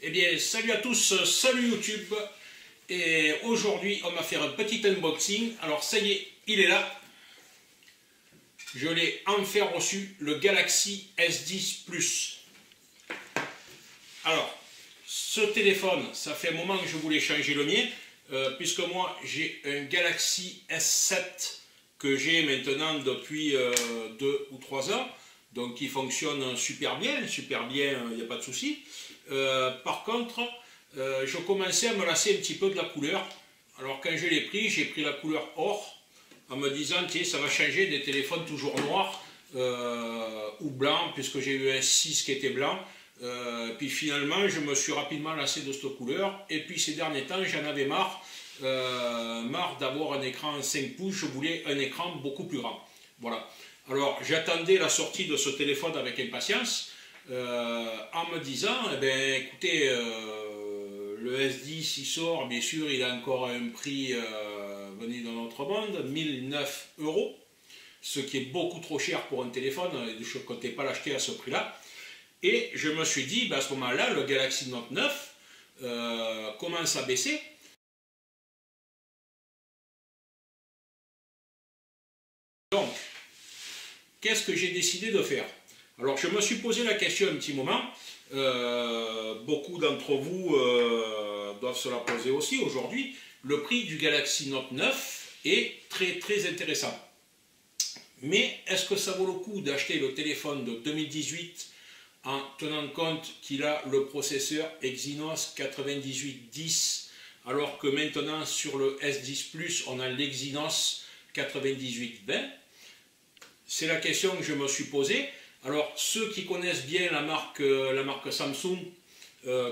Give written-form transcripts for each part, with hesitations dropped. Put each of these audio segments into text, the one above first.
Eh bien, salut à tous, salut YouTube. Et aujourd'hui, on va faire un petit unboxing. Alors, ça y est, il est là. Je l'ai enfin reçu, le Galaxy S10 Plus. Alors, ce téléphone, ça fait un moment que je voulais changer le mien, puisque moi, j'ai un Galaxy S7 que j'ai maintenant depuis 2 ou 3 ans. Donc, qui fonctionne super bien, il n'y a pas de souci. Par contre, je commençais à me lasser un petit peu de la couleur. Alors quand je l'ai pris, j'ai pris la couleur or, en me disant, tiens, ça va changer des téléphones toujours noirs ou blancs, puisque j'ai eu un 6 qui était blanc. Puis finalement, je me suis rapidement lassé de cette couleur. Et puis ces derniers temps, j'en avais marre, d'avoir un écran 5 pouces, je voulais un écran beaucoup plus grand. Voilà. Alors j'attendais la sortie de ce téléphone avec impatience. En me disant, eh bien, écoutez, le S10 il sort, bien sûr, il a encore un prix venu de notre monde, 1009 €, ce qui est beaucoup trop cher pour un téléphone, je ne comptais pas l'acheter à ce prix-là. Et je me suis dit, ben, à ce moment-là, le Galaxy Note 9 commence à baisser. Donc, qu'est-ce que j'ai décidé de faire? Alors, je me suis posé la question un petit moment. Beaucoup d'entre vous doivent se la poser aussi aujourd'hui. Le prix du Galaxy Note 9 est très intéressant. Mais est-ce que ça vaut le coup d'acheter le téléphone de 2018 en tenant compte qu'il a le processeur Exynos 9810, alors que maintenant sur le S10 Plus, on a l'Exynos 9820? C'est la question que je me suis posée. Alors, ceux qui connaissent bien la marque Samsung,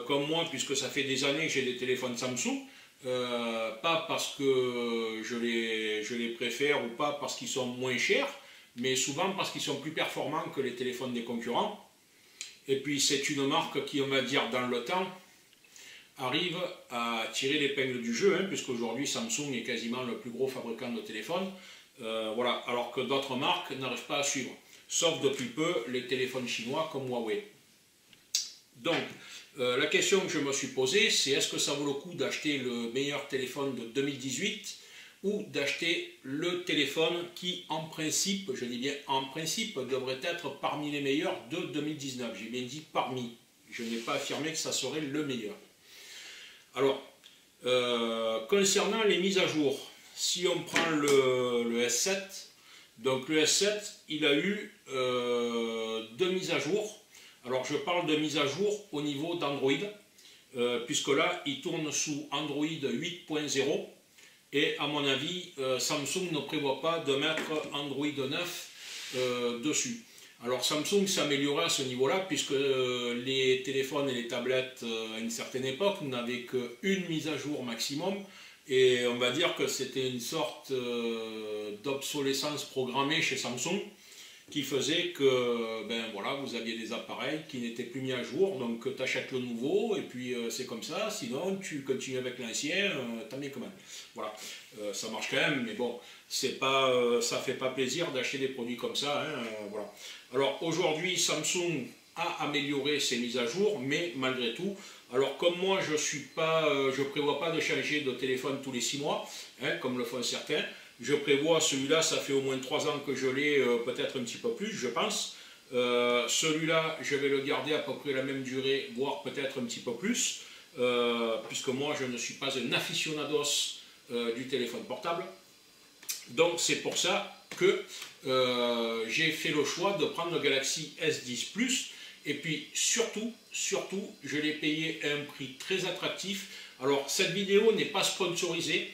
comme moi, puisque ça fait des années que j'ai des téléphones Samsung, pas parce que je les préfère ou pas parce qu'ils sont moins chers, mais souvent parce qu'ils sont plus performants que les téléphones des concurrents. Et puis, c'est une marque qui, on va dire, dans le temps, arrive à tirer l'épingle du jeu, hein, puisqu'aujourd'hui, Samsung est quasiment le plus gros fabricant de téléphones. Voilà, alors que d'autres marques n'arrivent pas à suivre. Sauf depuis peu les téléphones chinois comme Huawei. Donc, la question que je me suis posée, c'est est-ce que ça vaut le coup d'acheter le meilleur téléphone de 2018 ou d'acheter le téléphone qui, en principe, je dis bien en principe, devrait être parmi les meilleurs de 2019. J'ai bien dit parmi. Je n'ai pas affirmé que ça serait le meilleur. Alors, concernant les mises à jour, si on prend le S7, donc le S7, il a eu 2 mises à jour. Alors je parle de mise à jour au niveau d'Android, puisque là il tourne sous Android 8.0 et à mon avis Samsung ne prévoit pas de mettre Android 9 dessus. Alors Samsung s'est amélioré à ce niveau-là, puisque les téléphones et les tablettes à une certaine époque n'avaient qu'une mise à jour maximum. Et on va dire que c'était une sorte d'obsolescence programmée chez Samsung qui faisait que ben voilà, vous aviez des appareils qui n'étaient plus mis à jour, donc tu achètes le nouveau et puis c'est comme ça, sinon tu continues avec l'ancien, tant bien que mal. Voilà, ça marche quand même, mais bon, c'est pas, ça fait pas plaisir d'acheter des produits comme ça, hein, voilà. Alors aujourd'hui, Samsung a amélioré ses mises à jour, mais malgré tout, alors comme moi je prévois pas de changer de téléphone tous les 6 mois, hein, comme le font certains, je prévois celui-là, ça fait au moins 3 ans que je l'ai, peut-être un petit peu plus, je pense. Celui-là, je vais le garder à peu près la même durée, voire peut-être un petit peu plus, puisque moi je ne suis pas un aficionados du téléphone portable. Donc c'est pour ça que j'ai fait le choix de prendre le Galaxy S10 Plus. Et puis surtout, je l'ai payé à un prix très attractif. Alors cette vidéo n'est pas sponsorisée,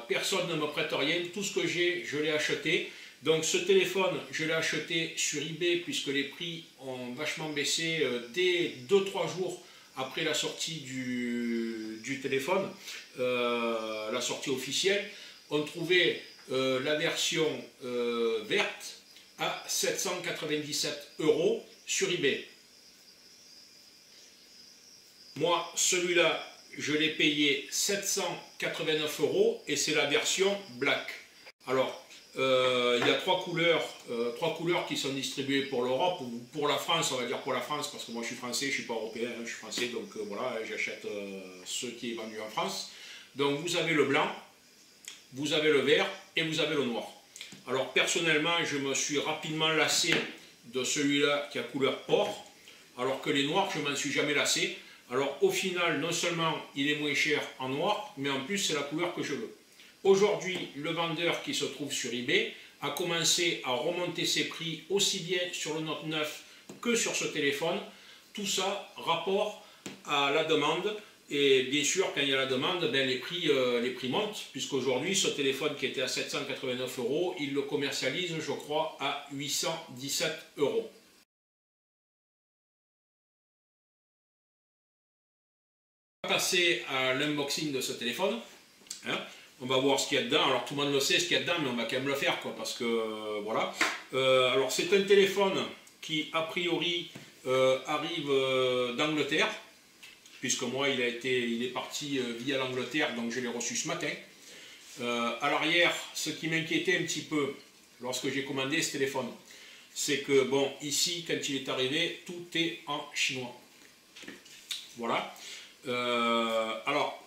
personne ne me prête rien, tout ce que j'ai, je l'ai acheté. Donc ce téléphone, je l'ai acheté sur eBay puisque les prix ont vachement baissé dès 2-3 jours après la sortie du téléphone, la sortie officielle. On trouvait la version verte à 797 € sur eBay. Moi, celui-là, je l'ai payé 789 € et c'est la version black. Alors, Il y a trois couleurs qui sont distribuées pour l'Europe, ou pour la France, on va dire pour la France, parce que moi je suis français, je ne suis pas européen, hein, je suis français, donc voilà, j'achète ce qui est vendu en France. Donc vous avez le blanc, vous avez le vert et vous avez le noir. Alors personnellement, je me suis rapidement lassé de celui-là qui a couleur or, alors que les noirs, je ne m'en suis jamais lassé. Alors au final, non seulement il est moins cher en noir, mais en plus c'est la couleur que je veux. Aujourd'hui, le vendeur qui se trouve sur eBay a commencé à remonter ses prix aussi bien sur le Note 9 que sur ce téléphone. Tout ça, rapport à la demande. Et bien sûr, quand il y a la demande, ben, les prix montent, puisqu'aujourd'hui, ce téléphone qui était à 789 €, il le commercialise, je crois, à 817 €. On va passer à l'unboxing de ce téléphone. Hein. On va voir ce qu'il y a dedans. Alors tout le monde le sait ce qu'il y a dedans, mais on va quand même le faire, quoi, parce que voilà. Alors c'est un téléphone qui a priori arrive d'Angleterre, puisque moi il est parti via l'Angleterre, donc je l'ai reçu ce matin. À l'arrière, ce qui m'inquiétait un petit peu lorsque j'ai commandé ce téléphone, c'est que bon, ici quand il est arrivé, tout est en chinois. Voilà. Alors,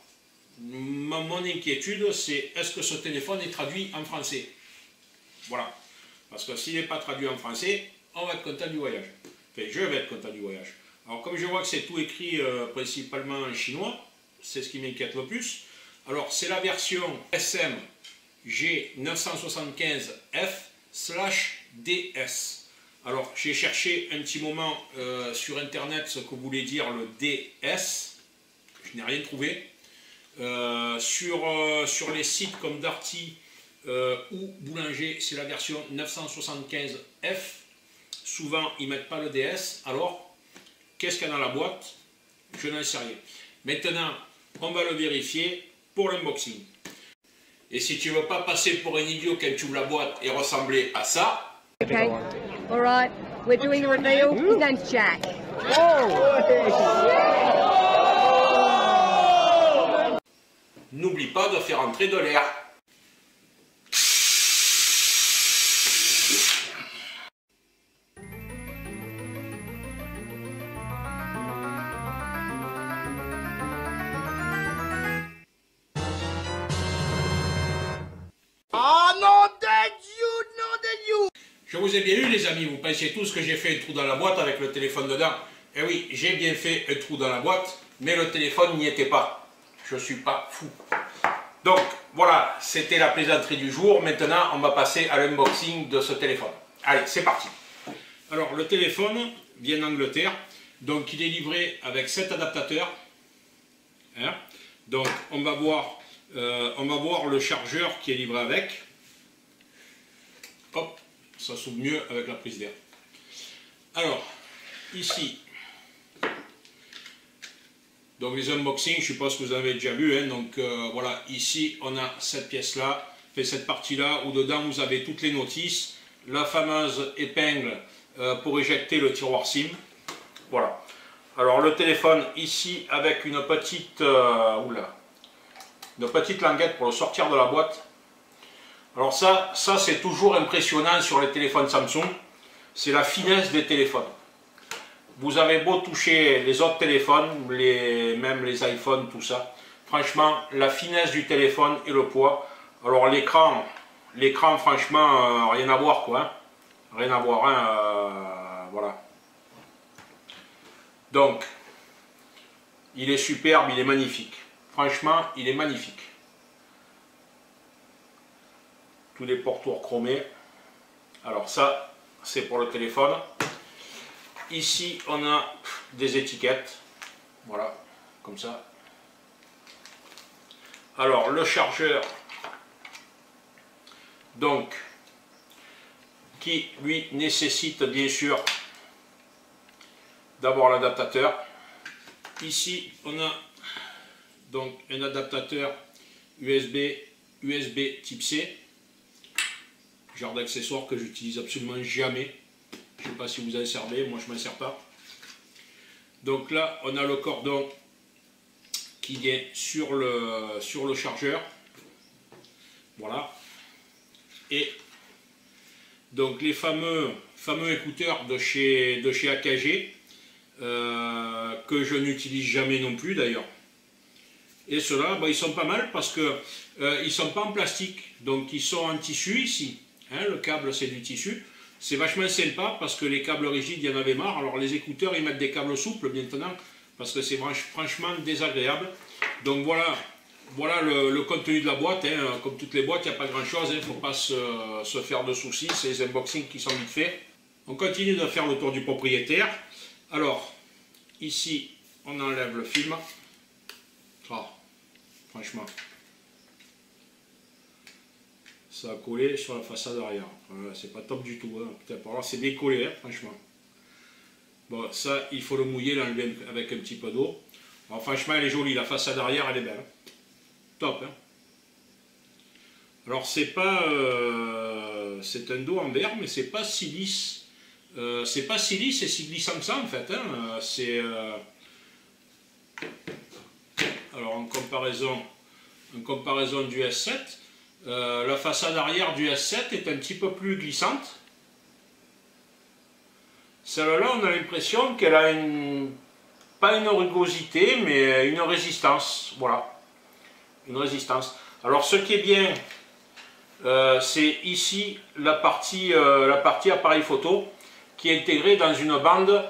mon inquiétude, c'est est-ce que ce téléphone est traduit en français? Voilà. Parce que s'il n'est pas traduit en français, on va être content du voyage. Enfin, je vais être content du voyage. Alors, comme je vois que c'est tout écrit principalement en chinois, c'est ce qui m'inquiète le plus. Alors, c'est la version SMG975F/DS. Alors, j'ai cherché un petit moment sur Internet ce que voulait dire le DS. Je n'ai rien trouvé. Sur les sites comme Darty ou Boulanger, c'est la version 975F. Souvent, ils ne mettent pas le DS. Alors, qu'est-ce qu'il y a dans la boîte? Je n'en sais rien. Maintenant, on va le vérifier pour l'unboxing. Et si tu ne veux pas passer pour un idiot quand tu ouvres la boîte et ressembler à ça... Okay, all right, we're doing the reveal. His name's Jack. N'oublie pas de faire entrer de l'air. Ah non, you! Je vous ai bien eu les amis, vous pensiez tous que j'ai fait un trou dans la boîte avec le téléphone dedans. Eh oui, j'ai bien fait un trou dans la boîte, mais le téléphone n'y était pas. Je ne suis pas fou. Donc voilà, c'était la plaisanterie du jour. Maintenant, on va passer à l'unboxing de ce téléphone. Allez, c'est parti. Alors, le téléphone vient d'Angleterre. Donc, il est livré avec 7 adaptateurs. Hein? Donc, on va voir le chargeur qui est livré avec. Hop, ça s'ouvre mieux avec la prise d'air. Alors, ici, donc les unboxings, je suppose que vous avez déjà vu, hein, donc voilà, ici on a cette pièce-là, cette partie-là, où dedans vous avez toutes les notices, la fameuse épingle pour éjecter le tiroir SIM. Voilà. Alors le téléphone ici avec une petite languette pour le sortir de la boîte. Alors ça c'est toujours impressionnant sur les téléphones Samsung, c'est la finesse des téléphones. Vous avez beau toucher les autres téléphones, même les iPhones, tout ça. Franchement, la finesse du téléphone et le poids. Alors l'écran, franchement, rien à voir quoi. Hein. Rien à voir, hein, voilà. Donc, il est superbe, il est magnifique. Franchement, il est magnifique. Tous les portours chromés. Alors ça, c'est pour le téléphone. Ici, on a des étiquettes, voilà, comme ça. Alors, le chargeur, donc, qui lui nécessite bien sûr d'avoir l'adaptateur. Ici, on a donc un adaptateur USB type C, genre d'accessoire que j'utilise absolument jamais. Je ne sais pas si vous en servez, moi je ne m'en sers pas. Donc là, on a le cordon qui vient sur le chargeur. Voilà. Et Donc les fameux écouteurs de chez AKG, que je n'utilise jamais non plus d'ailleurs. Et ceux-là, ils sont pas mal parce que ils sont pas en plastique, donc ils sont en tissu ici. Hein, le câble c'est du tissu. C'est vachement sympa parce que les câbles rigides, il y en avait marre. Alors les écouteurs, ils mettent des câbles souples maintenant parce que c'est franchement désagréable. Donc voilà le contenu de la boîte. Hein. Comme toutes les boîtes, il n'y a pas grand-chose. Il ne faut pas se faire de soucis. C'est les unboxings qui sont vite faits. On continue de faire le tour du propriétaire. Alors, ici, on enlève le film. Oh, franchement. Ça a collé sur la façade arrière. C'est pas top du tout. Hein. Putain, par là, c'est décollé, hein, franchement. Bon, ça, il faut le mouiller, l'enlever avec un petit peu d'eau. Franchement, elle est jolie. La façade arrière, elle est belle. Hein. Top. Hein. Alors, c'est pas... c'est un dos en verre, mais c'est pas si lisse. C'est pas si lisse et si glissant que ça, en fait. Hein. C'est... Alors, en comparaison du S7, la façade arrière du S7 est un petit peu plus glissante. Celle-là, on a l'impression qu'elle a pas une rugosité, mais une résistance. Voilà, une résistance. Alors, ce qui est bien, c'est ici la partie appareil photo qui est intégrée dans une bande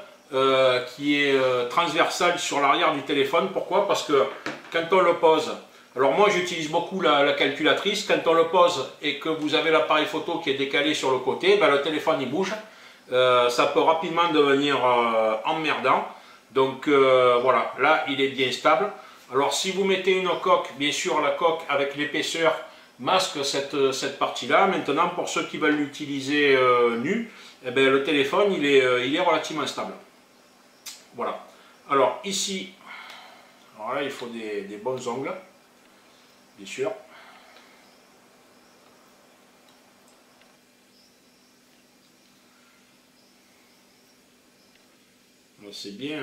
qui est transversale sur l'arrière du téléphone. Pourquoi? Parce que quand on le pose, alors moi j'utilise beaucoup la calculatrice, quand on le pose et que vous avez l'appareil photo qui est décalé sur le côté, le téléphone il bouge, ça peut rapidement devenir emmerdant. Donc voilà, là il est bien stable. Alors si vous mettez une coque, bien sûr la coque avec l'épaisseur masque cette partie-là. Maintenant pour ceux qui veulent l'utiliser nu, le téléphone il est relativement stable. Voilà. Alors ici, alors là il faut des bons ongles, bien sûr. C'est bien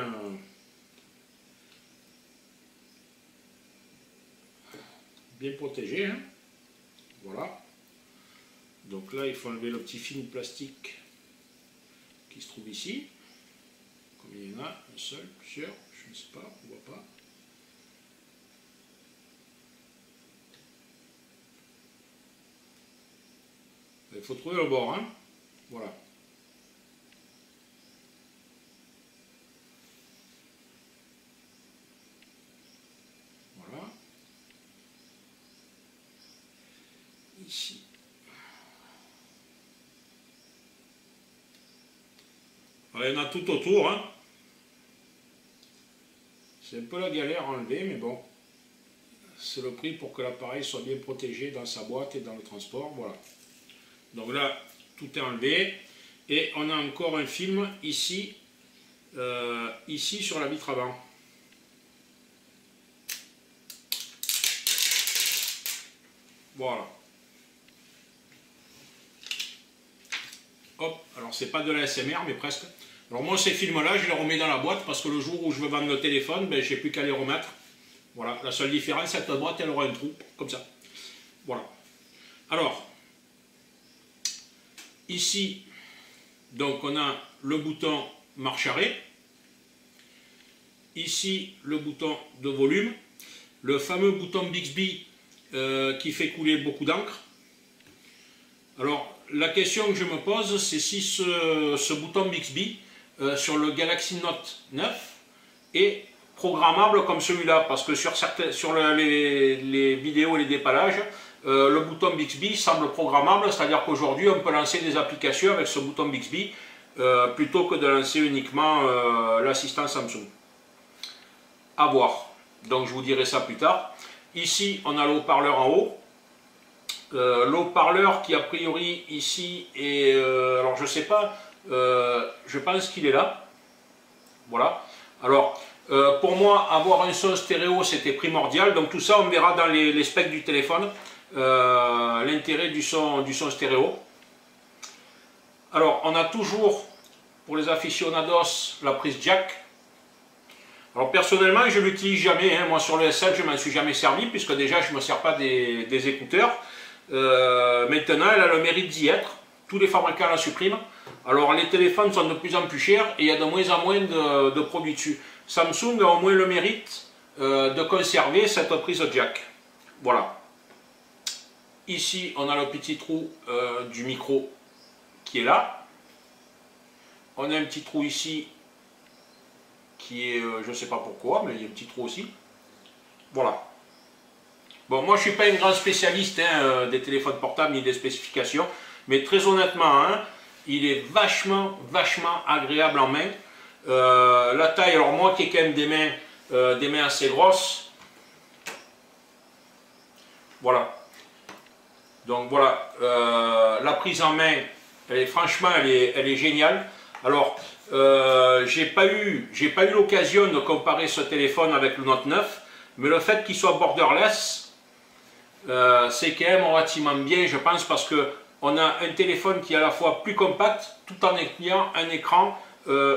protégé, hein. Voilà. Donc là il faut enlever le petit film plastique qui se trouve ici. Combien il y en a? Un seul, plusieurs, je ne sais pas, on ne voit pas. Il faut trouver le bord, hein. Voilà. Voilà. Ici. Alors, il y en a tout autour, hein. C'est un peu la galère à enlever, mais bon. C'est le prix pour que l'appareil soit bien protégé dans sa boîte et dans le transport, voilà. Donc là, tout est enlevé. Et on a encore un film ici, ici sur la vitre avant. Voilà. Hop, alors c'est pas de la SMR, mais presque. Alors moi, ces films-là, je les remets dans la boîte parce que le jour où je veux vendre le téléphone, je n'ai plus qu'à les remettre. Voilà, la seule différence, cette boîte, elle aura un trou, comme ça. Voilà. Alors, ici, donc on a le bouton marche arrêt. Ici, le bouton de volume. Le fameux bouton Bixby qui fait couler beaucoup d'encre. Alors, la question que je me pose, c'est si ce bouton Bixby sur le Galaxy Note 9 est programmable comme celui-là, parce que sur les vidéos et les dépallages, le bouton Bixby semble programmable, c'est-à-dire qu'aujourd'hui on peut lancer des applications avec ce bouton Bixby plutôt que de lancer uniquement l'assistant Samsung. À voir, donc je vous dirai ça plus tard. Ici on a le haut-parleur en haut, le haut-parleur qui a priori ici est, alors je sais pas, je pense qu'il est là, voilà. Alors pour moi, avoir un son stéréo, c'était primordial. Donc tout ça, on verra dans les specs du téléphone, l'intérêt du son stéréo. Alors, on a toujours, pour les aficionados, la prise jack. Alors personnellement, je ne l'utilise jamais. Hein. Moi, sur le S7, je ne m'en suis jamais servi, puisque déjà, je ne me sers pas des écouteurs. Maintenant, elle a le mérite d'y être. tous les fabricants la suppriment. Alors les téléphones sont de plus en plus chers et il y a de moins en moins de produits dessus. Samsung a au moins le mérite de conserver cette prise jack. Voilà. Ici, on a le petit trou du micro qui est là. On a un petit trou ici qui est, je ne sais pas pourquoi, mais il y a un petit trou aussi. Voilà. Bon, moi je ne suis pas un grand spécialiste des téléphones portables ni des spécifications, mais très honnêtement, hein, il est vachement agréable en main. La taille, alors moi qui ai quand même des mains assez grosses, voilà. Donc voilà, la prise en main, franchement, elle est géniale. Alors, j'ai pas eu l'occasion de comparer ce téléphone avec le Note 9, mais le fait qu'il soit borderless, c'est quand même relativement bien, je pense, parce que on a un téléphone qui est à la fois plus compact, tout en ayant un écran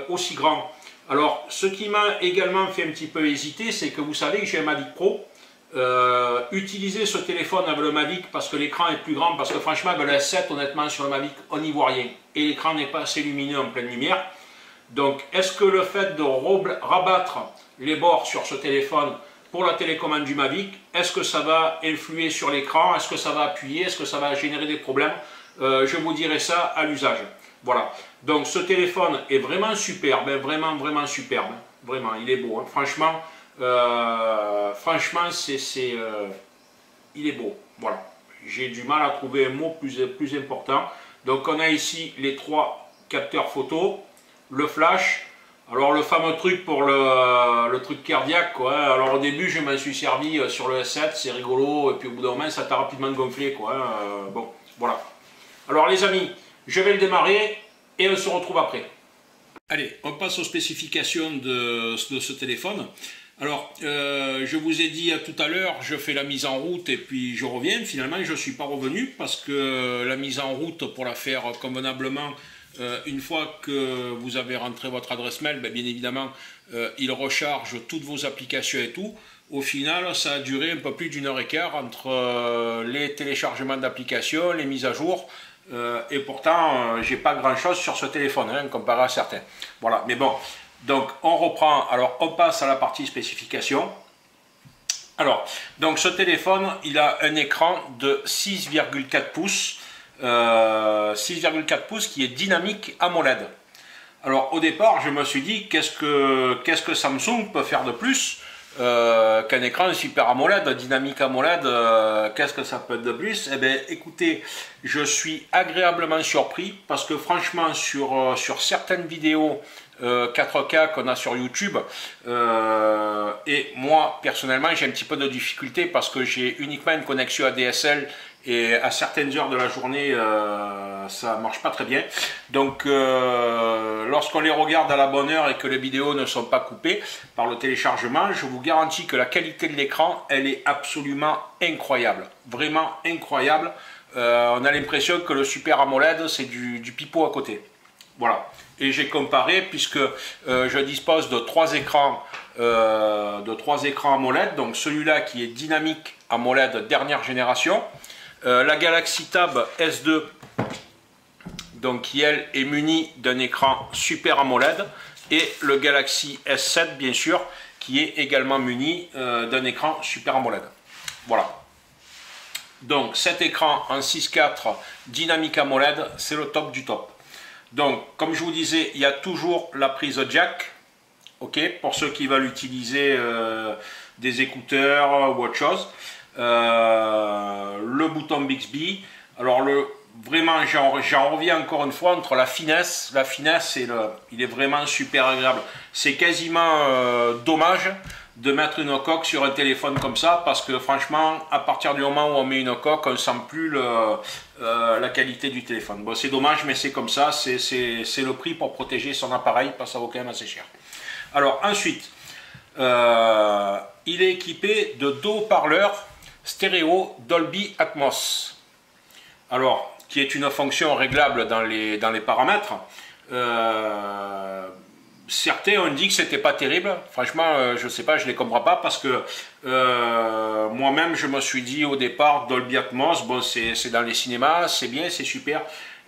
aussi grand. Alors, ce qui m'a également fait un petit peu hésiter, c'est que vous savez que j'ai un Mavic Pro. Utiliser ce téléphone avec le Mavic parce que l'écran est plus grand, parce que franchement avec le S7 honnêtement sur le Mavic on n'y voit rien et l'écran n'est pas assez lumineux en pleine lumière. Donc est-ce que le fait de rabattre les bords sur ce téléphone pour la télécommande du Mavic, est-ce que ça va influer sur l'écran, est-ce que ça va appuyer, est-ce que ça va générer des problèmes? Je vous dirai ça à l'usage. Voilà, donc ce téléphone est vraiment superbe, vraiment superbe, vraiment il est beau, hein. Franchement, il est beau, voilà. J'ai du mal à trouver un mot plus important. Donc on a ici les 3 capteurs photo, le flash, alors le fameux truc pour le truc cardiaque, quoi. Alors au début je m'en suis servi sur le S7, c'est rigolo, et puis au bout d'un moment ça t'a rapidement gonflé, quoi. Bon, voilà. Alors les amis, je vais le démarrer et on se retrouve après. Allez, on passe aux spécifications de ce téléphone. Alors, je vous ai dit tout à l'heure, je fais la mise en route et puis je reviens. Finalement, je ne suis pas revenu parce que la mise en route, pour la faire convenablement, une fois que vous avez rentré votre adresse mail, bien évidemment, il recharge toutes vos applications et tout. Au final, ça a duré un peu plus d'1h15 entre les téléchargements d'applications, les mises à jour. Et pourtant, j'ai pas grand-chose sur ce téléphone, hein, comparé à certains. Voilà, mais bon... Donc on reprend, alors on passe à la partie spécification. Alors, donc ce téléphone, il a un écran de 6,4 pouces, 6,4 pouces qui est dynamique AMOLED. Alors au départ, je me suis dit, qu'est-ce que Samsung peut faire de plus qu'un écran Super AMOLED, dynamique AMOLED, qu'est-ce que ça peut être de plus? Eh bien écoutez, je suis agréablement surpris parce que franchement sur certaines vidéos 4K qu'on a sur YouTube, et moi personnellement j'ai un petit peu de difficulté parce que j'ai uniquement une connexion ADSL et à certaines heures de la journée ça marche pas très bien. Donc lorsqu'on les regarde à la bonne heure et que les vidéos ne sont pas coupées par le téléchargement, je vous garantis que la qualité de l'écran elle est absolument incroyable, vraiment incroyable. On a l'impression que le Super AMOLED c'est du pipeau à côté. Voilà, et j'ai comparé puisque je dispose de 3 écrans AMOLED, donc celui-là qui est dynamique AMOLED dernière génération, la Galaxy Tab S2, donc qui elle est munie d'un écran Super AMOLED, et le Galaxy S7 bien sûr, qui est également muni d'un écran Super AMOLED. Voilà. Donc cet écran en 6.4 dynamique AMOLED, c'est le top du top. Donc, comme je vous disais, il y a toujours la prise jack, ok, pour ceux qui veulent utiliser des écouteurs ou autre chose. Le bouton Bixby. Alors, vraiment, j'en reviens encore une fois entre la finesse et il est vraiment super agréable. C'est quasiment dommage de mettre une coque sur un téléphone comme ça parce que franchement, à partir du moment où on met une coque, on ne sent plus la qualité du téléphone. Bon, c'est dommage, mais c'est comme ça, c'est le prix pour protéger son appareil parce que ça vaut quand même assez cher. Alors ensuite, il est équipé de 2 haut-parleurs stéréo Dolby Atmos. Alors, qui est une fonction réglable dans les paramètres. Certains ont dit que c'était pas terrible. Franchement, je sais pas, je les comprends pas parce que moi-même, je me suis dit au départ, Dolby Atmos, bon, c'est dans les cinémas, c'est bien, c'est super.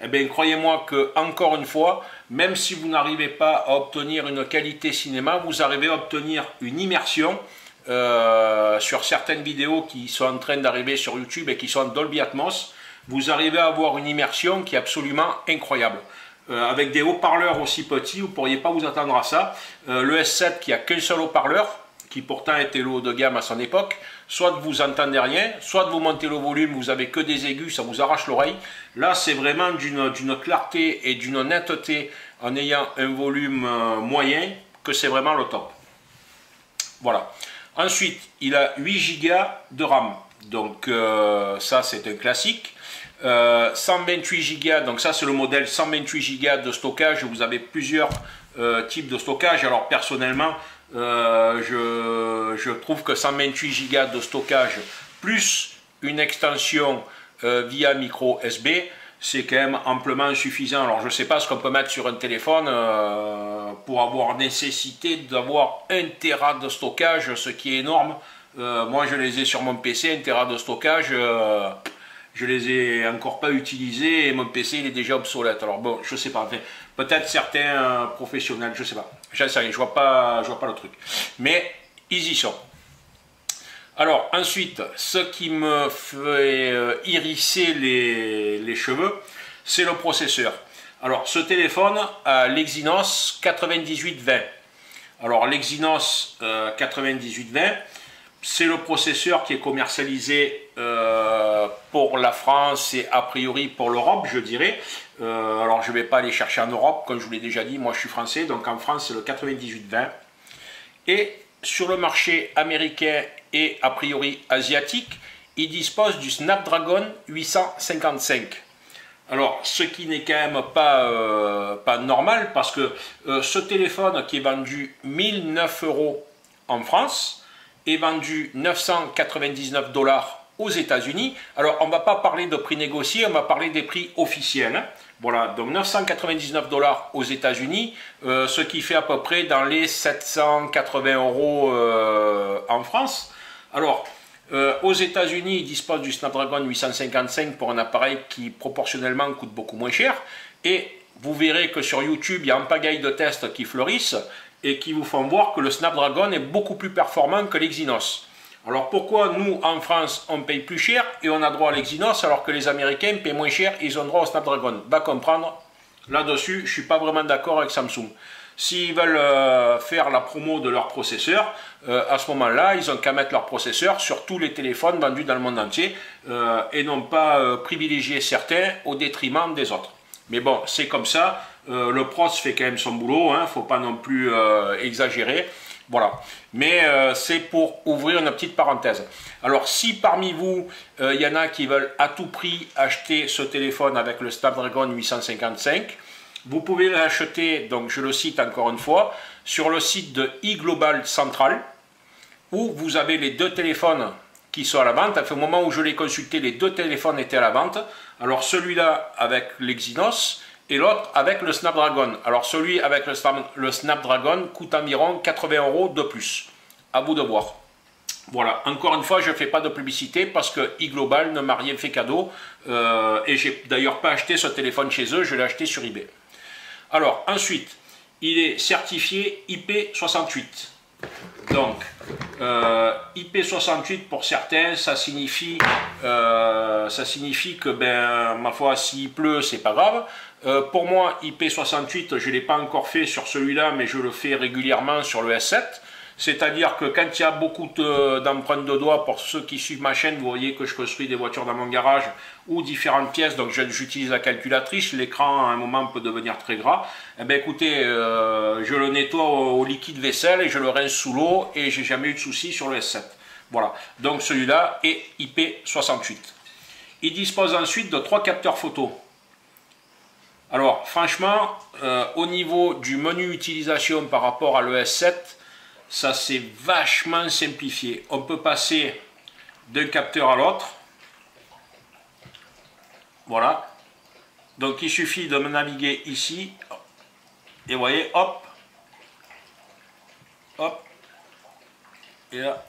eh bien croyez-moi que, encore une fois, même si vous n'arrivez pas à obtenir une qualité cinéma, vous arrivez à obtenir une immersion sur certaines vidéos qui sont en train d'arriver sur YouTube et qui sont en Dolby Atmos. Vous arrivez à avoir une immersion qui est absolument incroyable. Avec des haut-parleurs aussi petits, vous ne pourriez pas vous attendre à ça. Le S7 qui a qu'un seul haut-parleur, qui pourtant était le haut de gamme à son époque, soit vous entendez rien, soit vous montez le volume, vous avez que des aigus, ça vous arrache l'oreille. Là, c'est vraiment d'une clarté et d'une netteté en ayant un volume moyen que c'est vraiment le top. Voilà. Ensuite, il a 8 Go de RAM, donc ça c'est un classique. 128 Go, donc ça c'est le modèle 128 Go de stockage. Vous avez plusieurs types de stockage. Alors personnellement, je trouve que 128 Go de stockage plus une extension via micro USB, c'est quand même amplement suffisant. Alors je ne sais pas ce qu'on peut mettre sur un téléphone pour avoir nécessité d'avoir 1 Tera de stockage, ce qui est énorme. Moi je les ai sur mon PC, 1 Tera de stockage. Je les ai encore pas utilisés et mon PC il est déjà obsolète. Alors bon, je sais pas. Enfin, peut-être certains professionnels, je sais pas. J'en sais rien, je vois pas le truc. Mais ils y sont. Alors ensuite, ce qui me fait hérisser les cheveux, c'est le processeur. Alors ce téléphone a l'Exynos 9820. Alors l'Exynos 9820, c'est le processeur qui est commercialisé pour la France et a priori pour l'Europe, je dirais. Alors je ne vais pas aller chercher en Europe, comme je vous l'ai déjà dit, moi je suis français, donc en France c'est le 9820. Et sur le marché américain et a priori asiatique, il dispose du Snapdragon 855. Alors, ce qui n'est quand même pas normal, parce que ce téléphone qui est vendu 1009 € en France, est vendu 999 $ aux États-Unis. Alors, on ne va pas parler de prix négociés, on va parler des prix officiels. Hein. Voilà, donc 999 $ aux États-Unis, ce qui fait à peu près dans les 780 € en France. Alors, aux États-Unis, ils disposent du Snapdragon 855 pour un appareil qui proportionnellement coûte beaucoup moins cher. Et vous verrez que sur YouTube, il y a un pagaille de tests qui fleurissent et qui vous font voir que le Snapdragon est beaucoup plus performant que l'Exynos. Alors pourquoi nous, en France, on paye plus cher et on a droit à l'Exynos alors que les Américains paient moins cher et ils ont droit au Snapdragon? Va comprendre, là-dessus, je ne suis pas vraiment d'accord avec Samsung. S'ils veulent faire la promo de leur processeur, à ce moment-là, ils n'ont qu'à mettre leur processeur sur tous les téléphones vendus dans le monde entier et non pas privilégier certains au détriment des autres. Mais bon, c'est comme ça, le pros fait quand même son boulot, il ne faut pas non plus exagérer. Voilà, mais c'est pour ouvrir une petite parenthèse. Alors si parmi vous, il y en a qui veulent à tout prix acheter ce téléphone avec le Snapdragon 855, vous pouvez l'acheter, donc je le cite encore une fois, sur le site de iGlobal Central, où vous avez les deux téléphones qui sont à la vente. Enfin, au moment où je l'ai consulté, les deux téléphones étaient à la vente. Alors celui-là avec l'Exynos et l'autre avec le Snapdragon. Alors celui avec le Snapdragon coûte environ 80 € de plus. À vous de voir. Voilà, encore une fois, je ne fais pas de publicité parce que iGlobal ne m'a rien fait cadeau. Et j'ai d'ailleurs pas acheté ce téléphone chez eux, je l'ai acheté sur eBay. Alors ensuite, il est certifié IP68. Donc, IP68 pour certains, ça signifie que, ben, ma foi, s'il pleut, c'est pas grave. Pour moi, IP68, je ne l'ai pas encore fait sur celui-là, mais je le fais régulièrement sur le S7. C'est-à-dire que quand il y a beaucoup d'empreintes de doigts, pour ceux qui suivent ma chaîne, vous voyez que je construis des voitures dans mon garage ou différentes pièces, donc j'utilise la calculatrice, l'écran à un moment peut devenir très gras. Eh bien écoutez, je le nettoie au liquide vaisselle et je le rince sous l'eau et j'ai jamais eu de soucis sur le S7. Voilà, donc celui-là est IP68. Il dispose ensuite de 3 capteurs photo. Alors franchement, au niveau du menu utilisation par rapport à le S7, ça c'est vachement simplifié. On peut passer d'un capteur à l'autre. Voilà. Donc il suffit de me naviguer ici. Et vous voyez, hop. Hop. Et là.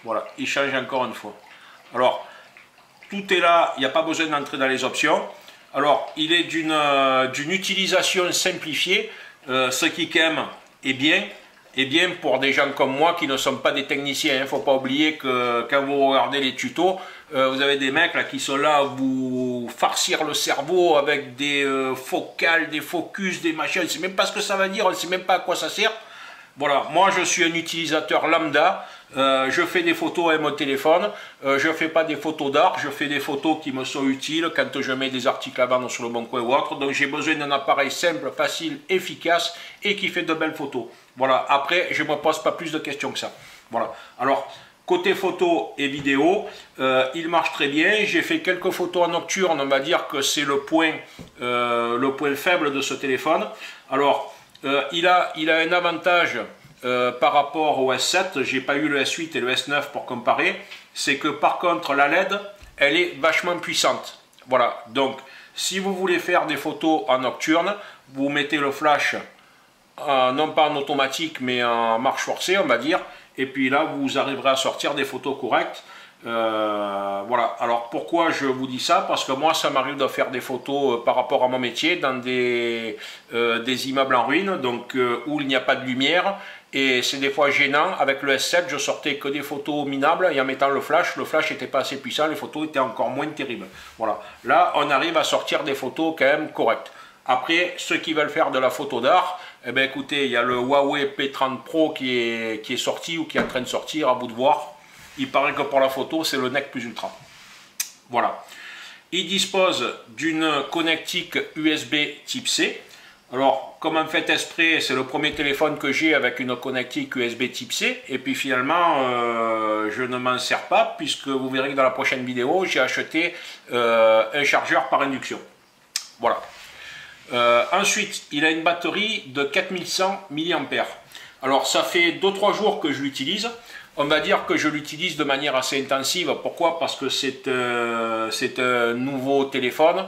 Voilà. Il change encore une fois. Alors, tout est là. Il n'y a pas besoin d'entrer dans les options. Alors, il est d'une utilisation simplifiée, ce qui quand même est bien. Et bien pour des gens comme moi qui ne sont pas des techniciens. Il ne faut pas oublier que quand vous regardez les tutos, vous avez des mecs là, qui sont là à vous farcir le cerveau avec des focales, des focus, des machins. On ne sait même pas ce que ça veut dire, on ne sait même pas à quoi ça sert. Voilà, moi je suis un utilisateur lambda, je fais des photos avec mon téléphone, je ne fais pas des photos d'art, je fais des photos qui me sont utiles quand je mets des articles à vendre sur le Bon Coin ou autre. Donc j'ai besoin d'un appareil simple, facile, efficace et qui fait de belles photos. Voilà, après je ne me pose pas plus de questions que ça. Voilà, alors côté photo et vidéo, il marche très bien. J'ai fait quelques photos en nocturne, on va dire que c'est le point faible de ce téléphone. Alors, il a un avantage par rapport au S7, j'ai pas eu le S8 et le S9 pour comparer, c'est que par contre la LED, elle est vachement puissante. Voilà, donc si vous voulez faire des photos en nocturne, vous mettez le flash, non pas en automatique, mais en marche forcée, on va dire, et puis là, vous arriverez à sortir des photos correctes. Voilà, alors pourquoi je vous dis ça? Parce que moi ça m'arrive de faire des photos par rapport à mon métier dans des immeubles en ruine, donc où il n'y a pas de lumière, et c'est des fois gênant. Avec le S7 je sortais que des photos minables, et en mettant le flash n'était pas assez puissant, les photos étaient encore moins terribles. Voilà, là on arrive à sortir des photos quand même correctes. Après, ceux qui veulent faire de la photo d'art, eh bien écoutez, il y a le Huawei P30 Pro qui est sorti ou qui est en train de sortir, à bout de voir. Il paraît que pour la photo, c'est le Nec Plus Ultra. Voilà. Il dispose d'une connectique USB type C. Alors, comme en fait exprès, c'est le premier téléphone que j'ai avec une connectique USB type C. Et puis finalement, je ne m'en sers pas, puisque vous verrez que dans la prochaine vidéo, j'ai acheté un chargeur par induction. Voilà. Ensuite, il a une batterie de 4100 mAh. Alors, ça fait 2-3 jours que je l'utilise. On va dire que je l'utilise de manière assez intensive. Pourquoi? Parce que c'est un nouveau téléphone.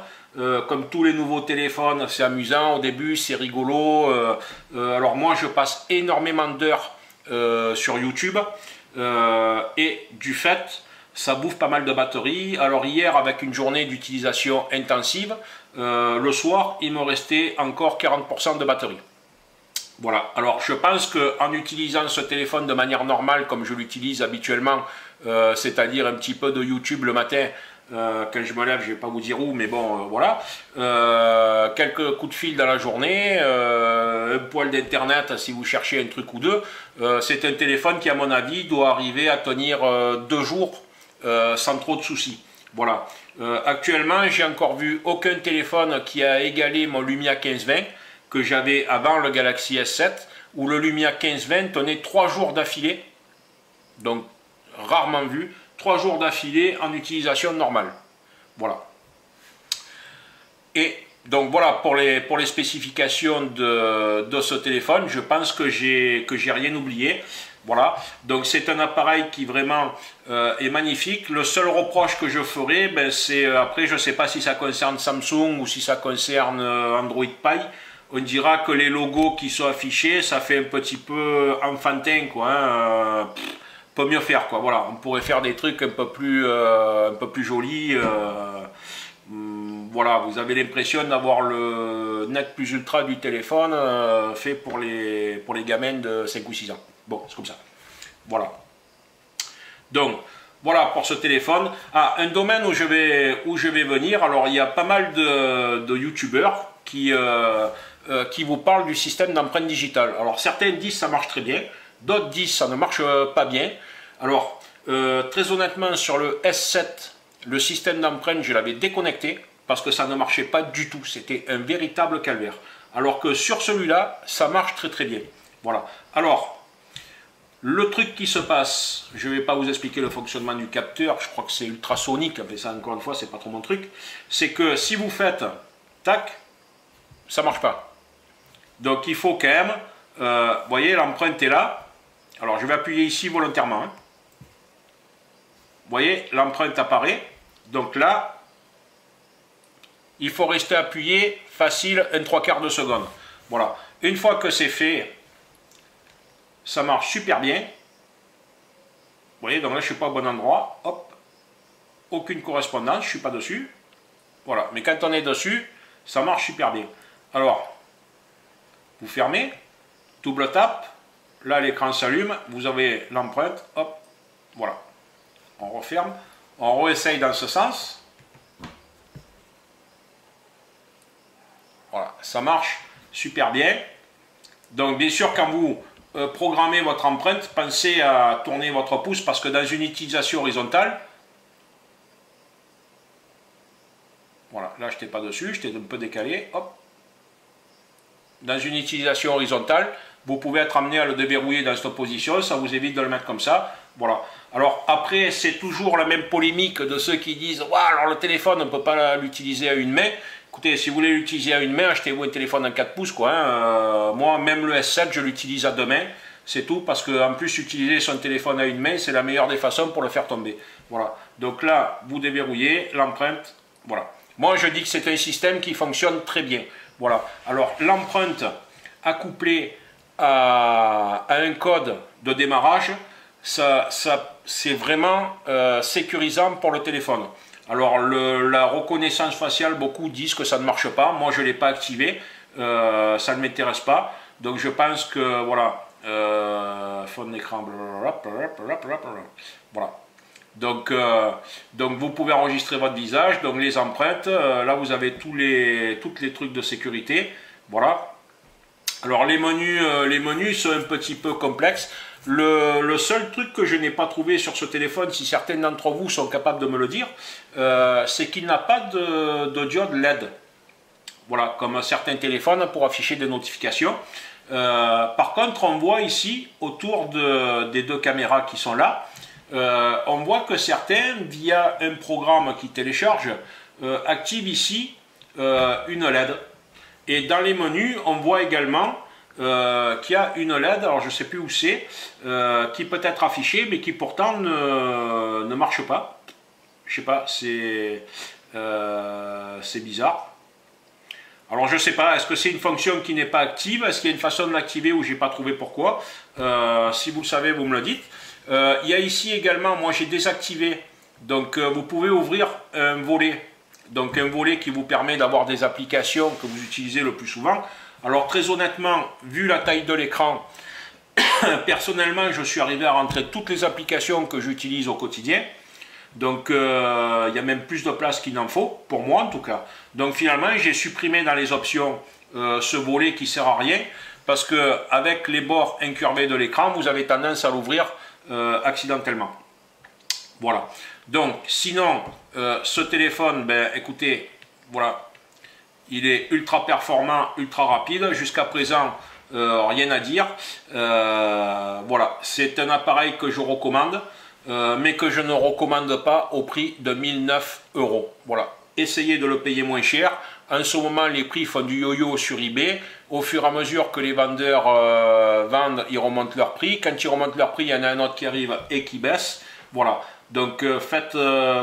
Comme tous les nouveaux téléphones, c'est amusant au début, c'est rigolo. Alors moi, je passe énormément d'heures sur YouTube. Et du fait, ça bouffe pas mal de batterie. Alors hier, avec une journée d'utilisation intensive, le soir, il me restait encore 40% de batterie. Voilà, alors je pense qu'en utilisant ce téléphone de manière normale, comme je l'utilise habituellement, c'est-à-dire un petit peu de YouTube le matin, quand je me lève, je ne vais pas vous dire où, mais bon, voilà, quelques coups de fil dans la journée, un poil d'internet si vous cherchez un truc ou deux, c'est un téléphone qui, à mon avis, doit arriver à tenir 2 jours sans trop de soucis. Voilà, actuellement, j'ai encore vu aucun téléphone qui a égalé mon Lumia 1520, que j'avais avant le Galaxy S7, où le Lumia 1520 tenait 3 jours d'affilée, donc rarement vu, 3 jours d'affilée en utilisation normale. Voilà. Et donc voilà pour les spécifications de ce téléphone, je pense que j'ai rien oublié. Voilà, donc c'est un appareil qui vraiment est magnifique. Le seul reproche que je ferai, ben, c'est après, je ne sais pas si ça concerne Samsung ou si ça concerne Android Pie. On dira que les logos qui sont affichés, ça fait un petit peu enfantin, quoi. Hein, peut mieux faire, quoi. Voilà, on pourrait faire des trucs un peu plus jolis. Voilà, vous avez l'impression d'avoir le Nec Plus Ultra du téléphone fait pour les gamins de 5 ou 6 ans. Bon, c'est comme ça. Voilà. Donc, voilà pour ce téléphone. Ah, un domaine où je vais venir. Alors, il y a pas mal de youtubeurs qui vous parlent du système d'empreinte digitale. Alors, certains disent ça marche très bien. D'autres disent ça ne marche pas bien. Alors, très honnêtement, sur le S7, le système d'empreinte, je l'avais déconnecté parce que ça ne marchait pas du tout. C'était un véritable calvaire. Alors que sur celui-là, ça marche très très bien. Voilà. Alors, le truc qui se passe, je ne vais pas vous expliquer le fonctionnement du capteur, je crois que c'est ultrasonique, mais ça encore une fois, c'est pas trop mon truc. C'est que si vous faites tac, ça ne marche pas. Donc il faut quand même, vous voyez, l'empreinte est là. Alors je vais appuyer ici volontairement. Hein. Vous voyez, l'empreinte apparaît. Donc là, il faut rester appuyé facile, 1/3 de seconde. Voilà. Une fois que c'est fait, ça marche super bien. Vous voyez, donc là, je ne suis pas au bon endroit. Hop. Aucune correspondance, je ne suis pas dessus. Voilà, mais quand on est dessus, ça marche super bien. Alors, vous fermez, double tape, là l'écran s'allume, vous avez l'empreinte, hop, voilà. On referme, on réessaye dans ce sens. Voilà, ça marche super bien. Donc bien sûr, quand vous programmez votre empreinte, pensez à tourner votre pouce parce que dans une utilisation horizontale, voilà, là je n'étais pas dessus, j'étais un peu décalé, hop. Dans une utilisation horizontale, vous pouvez être amené à le déverrouiller dans cette position, ça vous évite de le mettre comme ça, voilà. Alors après, c'est toujours la même polémique de ceux qui disent « alors le téléphone, on ne peut pas l'utiliser à une main ». Écoutez, si vous voulez l'utiliser à une main, achetez-vous un téléphone en 4 pouces, quoi. Hein. Moi, même le S7, je l'utilise à deux mains, c'est tout, parce qu'en plus, utiliser son téléphone à une main, c'est la meilleure des façons pour le faire tomber. Voilà. Donc là, vous déverrouillez l'empreinte, voilà. Moi, je dis que c'est un système qui fonctionne très bien. Voilà. Alors, l'empreinte accouplée à un code de démarrage, c'est vraiment sécurisant pour le téléphone. Alors la reconnaissance faciale, beaucoup disent que ça ne marche pas. Moi je ne l'ai pas activé, ça ne m'intéresse pas. Donc je pense que voilà, fond d'écran, voilà. Donc vous pouvez enregistrer votre visage, donc les empreintes. Là vous avez tous les trucs de sécurité. Voilà. Alors les menus sont un petit peu complexes. Le seul truc que je n'ai pas trouvé sur ce téléphone, si certains d'entre vous sont capables de me le dire, c'est qu'il n'a pas de diode LED. Voilà, comme certains téléphones pour afficher des notifications. Par contre, on voit ici, autour des deux caméras qui sont là, on voit que certains, via un programme qui télécharge, activent ici une LED. Et dans les menus, on voit également qu'il y a une LED, alors je ne sais plus où c'est, qui peut être affichée, mais qui pourtant ne marche pas. Je sais pas, c'est bizarre. Alors je ne sais pas, est-ce que c'est une fonction qui n'est pas active? Est-ce qu'il y a une façon de l'activer ou je n'ai pas trouvé pourquoi? Si vous le savez, vous me le dites. Il y a ici également, moi j'ai désactivé, donc vous pouvez ouvrir un volet. Donc un volet qui vous permet d'avoir des applications que vous utilisez le plus souvent. Alors très honnêtement, vu la taille de l'écran, personnellement je suis arrivé à rentrer toutes les applications que j'utilise au quotidien. Donc il y a même plus de place qu'il n'en faut, pour moi en tout cas. Donc finalement j'ai supprimé dans les options ce volet qui ne sert à rien, parce qu'avec les bords incurvés de l'écran, vous avez tendance à l'ouvrir accidentellement. Voilà. Donc sinon, ce téléphone, ben écoutez, voilà, il est ultra performant, ultra rapide. Jusqu'à présent, rien à dire. Voilà, c'est un appareil que je recommande, mais que je ne recommande pas au prix de 1009 €. Voilà, essayez de le payer moins cher. En ce moment, les prix font du yo-yo sur eBay. Au fur et à mesure que les vendeurs vendent, ils remontent leur prix. Quand ils remontent leur prix, il y en a un autre qui arrive et qui baisse. Voilà. Donc faites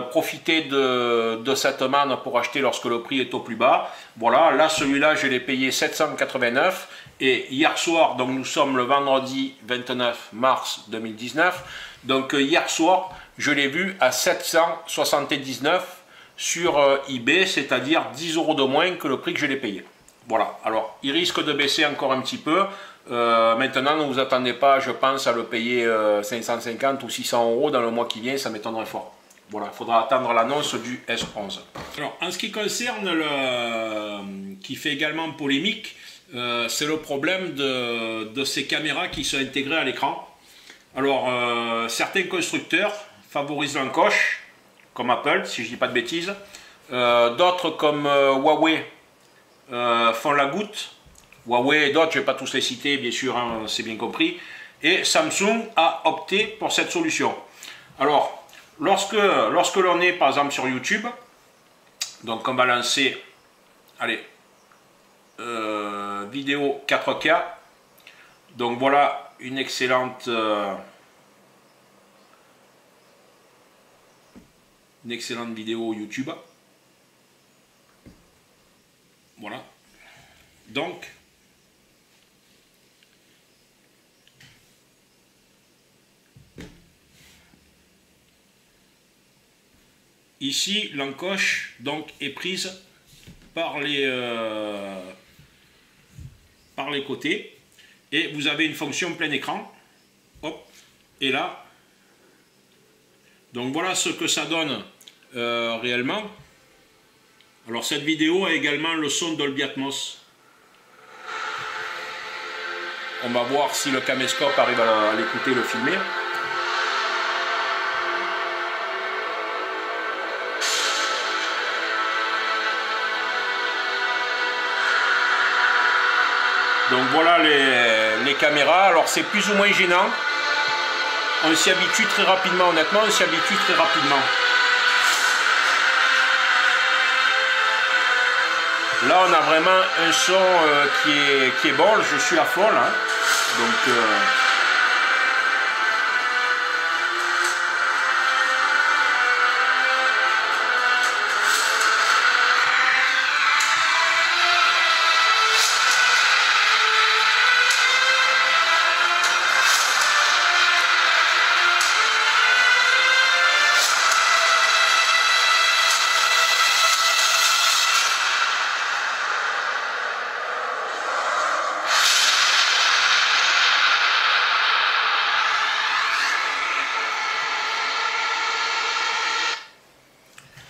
profiter de cette manne pour acheter lorsque le prix est au plus bas. Voilà, là celui-là je l'ai payé 789 et hier soir, donc nous sommes le vendredi 29 mars 2019, donc hier soir je l'ai vu à 779 sur eBay, c'est-à-dire 10 € de moins que le prix que je l'ai payé. Voilà, alors il risque de baisser encore un petit peu. Maintenant, ne vous attendez pas, je pense, à le payer 550 ou 600 € dans le mois qui vient, ça m'étonnerait fort. Voilà, il faudra attendre l'annonce du S11. Alors, en ce qui concerne qui fait également polémique, c'est le problème de ces caméras qui sont intégrées à l'écran. Alors, certains constructeurs favorisent l'encoche, comme Apple, si je ne dis pas de bêtises. D'autres, comme Huawei, font la goutte. Huawei et d'autres, je ne vais pas tous les citer, bien sûr, hein, c'est bien compris. Et Samsung a opté pour cette solution. Alors, lorsque l'on est, par exemple, sur YouTube, donc on va lancer, allez, vidéo 4K. Donc voilà une excellente vidéo YouTube. Voilà. Donc, ici l'encoche donc est prise par les côtés, et vous avez une fonction plein écran. Hop, et là, donc voilà ce que ça donne réellement. Alors cette vidéo a également le son Dolby Atmos. On va voir si le caméscope arrive à l'écouter, le filmer. Donc voilà les caméras. Alors c'est plus ou moins gênant. On s'y habitue très rapidement, honnêtement, on s'y habitue très rapidement. Là on a vraiment un son qui est bon, je suis à fond là.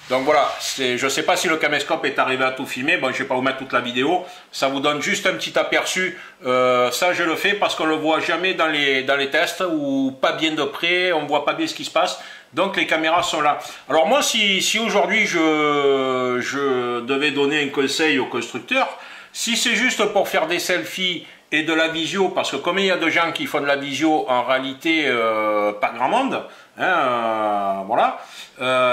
Donc voilà, je ne sais pas si le caméscope est arrivé à tout filmer, bon je ne vais pas vous mettre toute la vidéo, ça vous donne juste un petit aperçu, ça je le fais parce qu'on ne le voit jamais dans les tests, ou pas bien de près, on ne voit pas bien ce qui se passe, donc les caméras sont là. Alors moi si aujourd'hui je devais donner un conseil aux constructeurs, si c'est juste pour faire des selfies et de la visio, parce que comme il y a de gens qui font de la visio, en réalité pas grand monde, hein, voilà.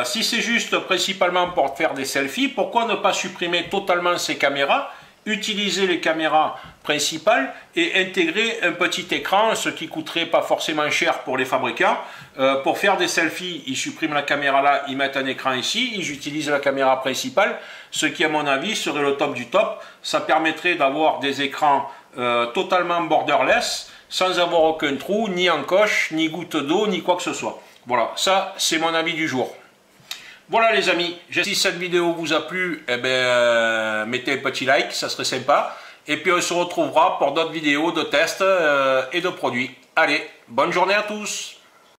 Si c'est juste principalement pour faire des selfies, pourquoi ne pas supprimer totalement ces caméras, utiliser les caméras principales et intégrer un petit écran, ce qui coûterait pas forcément cher pour les fabricants. Pour faire des selfies, ils suppriment la caméra là, ils mettent un écran ici, ils utilisent la caméra principale, ce qui à mon avis serait le top du top. Ça permettrait d'avoir des écrans totalement borderless, sans avoir aucun trou, ni encoche, ni goutte d'eau, ni quoi que ce soit. Voilà, ça c'est mon avis du jour. Voilà les amis, si cette vidéo vous a plu, eh mettez un petit like, ça serait sympa. Et puis on se retrouvera pour d'autres vidéos de tests et de produits. Allez, bonne journée à tous!